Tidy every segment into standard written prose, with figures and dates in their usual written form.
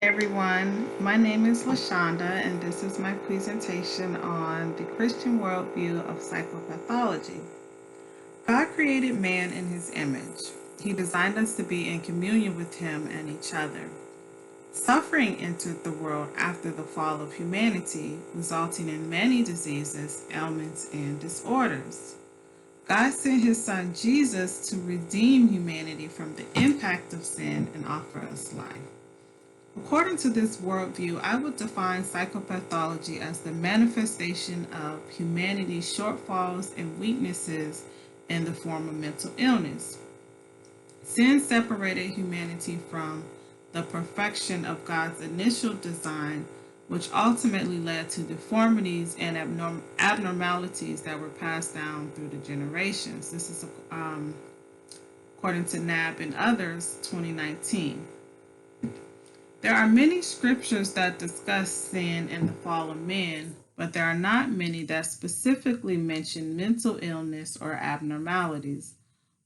Everyone, my name is LaShonda, and this is my presentation on the Christian worldview of psychopathology. God created man in his image. He designed us to be in communion with him and each other. Suffering entered the world after the fall of humanity, resulting in many diseases, ailments, and disorders. God sent his son Jesus to redeem humanity from the impact of sin and offer us life. According to this worldview, I would define psychopathology as the manifestation of humanity's shortfalls and weaknesses in the form of mental illness. Sin separated humanity from the perfection of God's initial design, which ultimately led to deformities and abnormalities that were passed down through the generations. This is according to NAB and others, 2019. There are many scriptures that discuss sin and the fall of men, but there are not many that specifically mention mental illness or abnormalities.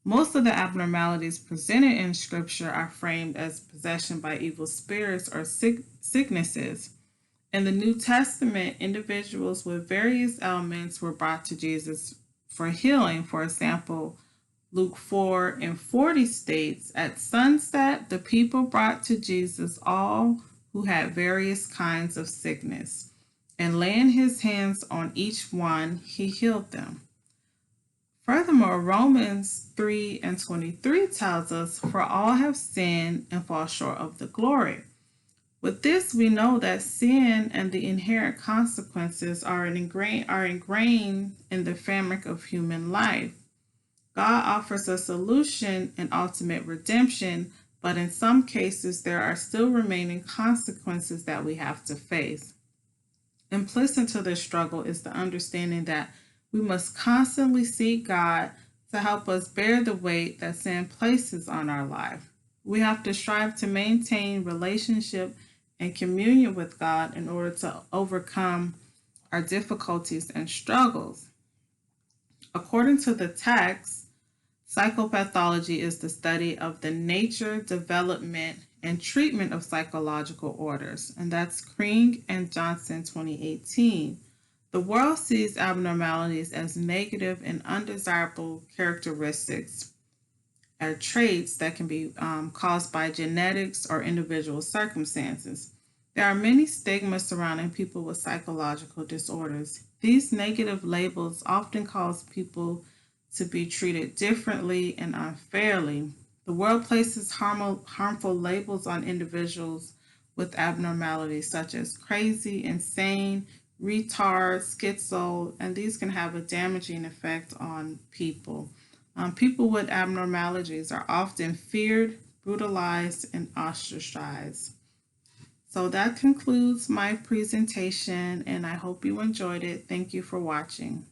Most of the abnormalities presented in scripture are framed as possession by evil spirits or sicknesses. In the New Testament, individuals with various ailments were brought to Jesus for healing. For example, Luke 4:40 states, "At sunset, the people brought to Jesus all who had various kinds of sickness, and laying his hands on each one, he healed them." Furthermore, Romans 3:23 tells us, "For all have sinned and fall short of the glory." With this, we know that sin and the inherent consequences are ingrained in the fabric of human life. God offers a solution and ultimate redemption, but in some cases, there are still remaining consequences that we have to face. Implicit to this struggle is the understanding that we must constantly seek God to help us bear the weight that sin places on our life. We have to strive to maintain relationship and communion with God in order to overcome our difficulties and struggles. According to the text, psychopathology is the study of the nature, development, and treatment of psychological orders, and that's Kring and Johnson 2018. The world sees abnormalities as negative and undesirable characteristics or traits that can be caused by genetics or individual circumstances. There are many stigmas surrounding people with psychological disorders. These negative labels often cause people to be treated differently and unfairly. The world places harmful labels on individuals with abnormalities such as crazy, insane, retard, schizo, and these can have a damaging effect on people. People with abnormalities are often feared, brutalized, and ostracized. So that concludes my presentation, and I hope you enjoyed it. Thank you for watching.